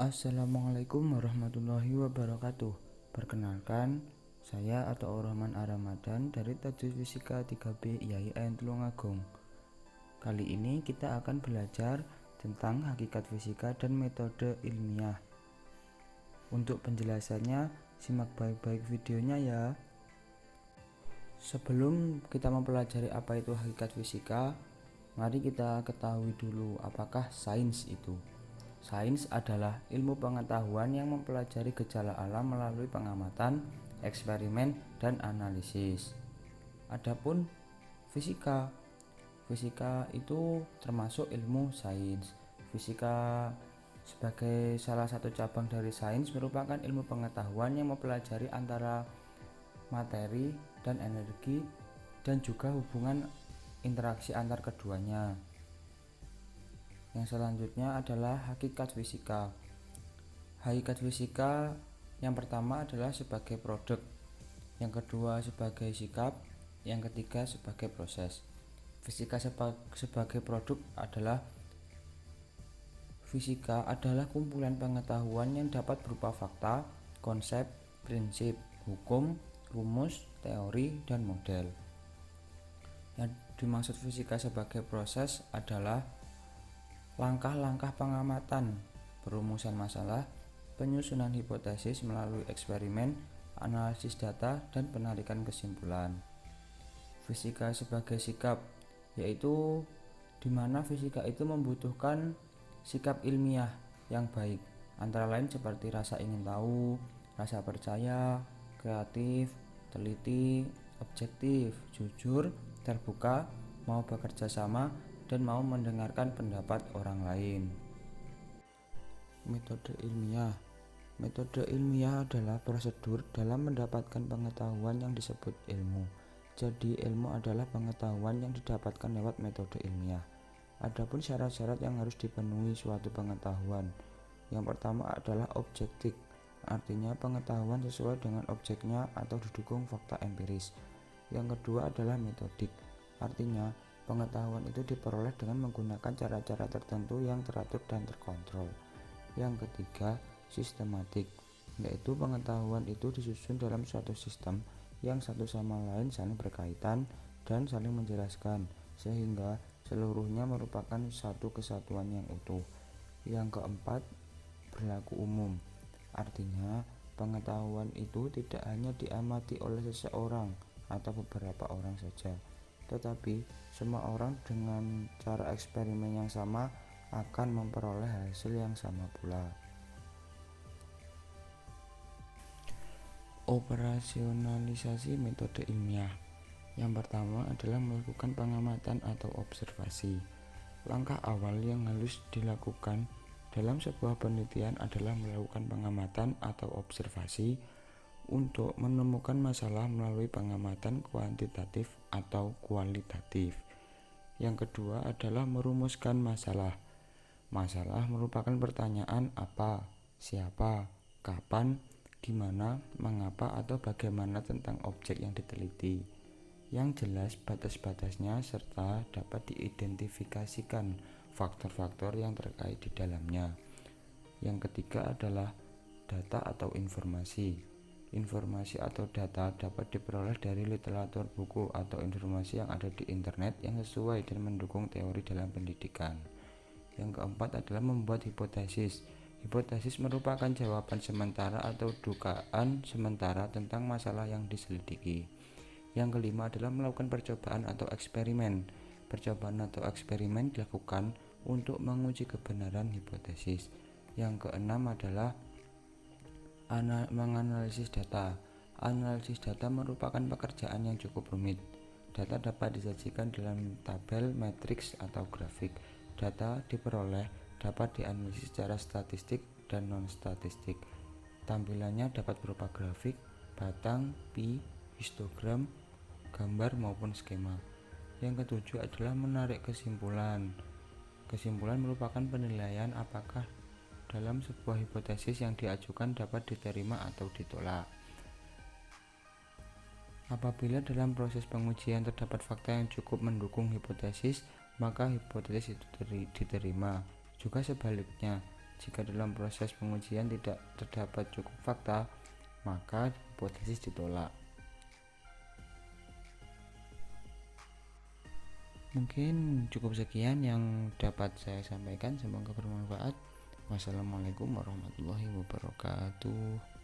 Assalamualaikum warahmatullahi wabarakatuh. Perkenalkan, saya Ato Rahman Aramadan dari Tajwid Fisika 3B IAIN Tulungagung. Kali ini kita akan belajar tentang hakikat fisika dan metode ilmiah. Untuk penjelasannya, simak baik-baik videonya ya. Sebelum kita mempelajari apa itu hakikat fisika, mari kita ketahui dulu apakah sains itu. Sains adalah ilmu pengetahuan yang mempelajari gejala alam melalui pengamatan, eksperimen, dan analisis. Adapun fisika, fisika itu termasuk ilmu sains. Fisika sebagai salah satu cabang dari sains merupakan ilmu pengetahuan yang mempelajari antara materi dan energi dan juga hubungan interaksi antar keduanya. Yang selanjutnya adalah hakikat fisika. Hakikat fisika yang pertama adalah sebagai produk, yang kedua sebagai sikap, yang ketiga sebagai proses. Fisika sebagai produk adalah kumpulan pengetahuan yang dapat berupa fakta, konsep, prinsip, hukum, rumus, teori, dan model. Yang dimaksud fisika sebagai proses adalah langkah-langkah pengamatan, perumusan masalah, penyusunan hipotesis melalui eksperimen, analisis data, dan penarikan kesimpulan. Fisika sebagai sikap, yaitu di mana fisika itu membutuhkan sikap ilmiah yang baik, antara lain seperti rasa ingin tahu, rasa percaya, kreatif, teliti, objektif, jujur, terbuka, mau bekerja sama, dan mau mendengarkan pendapat orang lain. Metode ilmiah. Metode ilmiah adalah prosedur dalam mendapatkan pengetahuan yang disebut ilmu. Jadi ilmu adalah pengetahuan yang didapatkan lewat metode ilmiah. Adapun syarat-syarat yang harus dipenuhi suatu pengetahuan. Yang pertama adalah objektif, artinya pengetahuan sesuai dengan objeknya atau didukung fakta empiris. Yang kedua adalah metodik, artinya pengetahuan itu diperoleh dengan menggunakan cara-cara tertentu yang teratur dan terkontrol. Yang ketiga, sistematik, yaitu pengetahuan itu disusun dalam suatu sistem yang satu sama lain saling berkaitan dan saling menjelaskan, sehingga seluruhnya merupakan satu kesatuan yang utuh. Yang keempat, berlaku umum, artinya pengetahuan itu tidak hanya diamati oleh seseorang atau beberapa orang saja, tetapi semua orang dengan cara eksperimen yang sama akan memperoleh hasil yang sama pula. Operasionalisasi metode ilmiah. Yang pertama adalah melakukan pengamatan atau observasi. Langkah awal yang harus dilakukan dalam sebuah penelitian adalah melakukan pengamatan atau observasi untuk menemukan masalah melalui pengamatan kuantitatif atau kualitatif. Yang kedua adalah merumuskan masalah. Masalah merupakan pertanyaan apa, siapa, kapan, gimana, mengapa, atau bagaimana tentang objek yang diteliti. Yang jelas batas-batasnya serta dapat diidentifikasikan faktor-faktor yang terkait di dalamnya. Yang ketiga adalah data atau informasi. Informasi atau data dapat diperoleh dari literatur, buku, atau informasi yang ada di internet yang sesuai dan mendukung teori dalam pendidikan. Yang keempat adalah membuat hipotesis. Hipotesis merupakan jawaban sementara atau dugaan sementara tentang masalah yang diselidiki. Yang kelima adalah melakukan percobaan atau eksperimen. Percobaan atau eksperimen dilakukan untuk menguji kebenaran hipotesis. Yang keenam adalah menganalisis data. Analisis data merupakan pekerjaan yang cukup rumit. Data dapat disajikan dalam tabel, matriks, atau grafik. Data diperoleh dapat dianalisis secara statistik dan non-statistik. Tampilannya dapat berupa grafik, batang, pi, histogram, gambar maupun skema. Yang ketujuh adalah menarik kesimpulan. Kesimpulan merupakan penilaian apakah dalam sebuah hipotesis yang diajukan dapat diterima atau ditolak. Apabila dalam proses pengujian terdapat fakta yang cukup mendukung hipotesis, maka hipotesis itu diterima. Juga sebaliknya, Jika dalam proses pengujian tidak terdapat cukup fakta, maka hipotesis ditolak. Mungkin cukup sekian yang dapat saya sampaikan, semoga bermanfaat. Wassalamualaikum warahmatullahi wabarakatuh.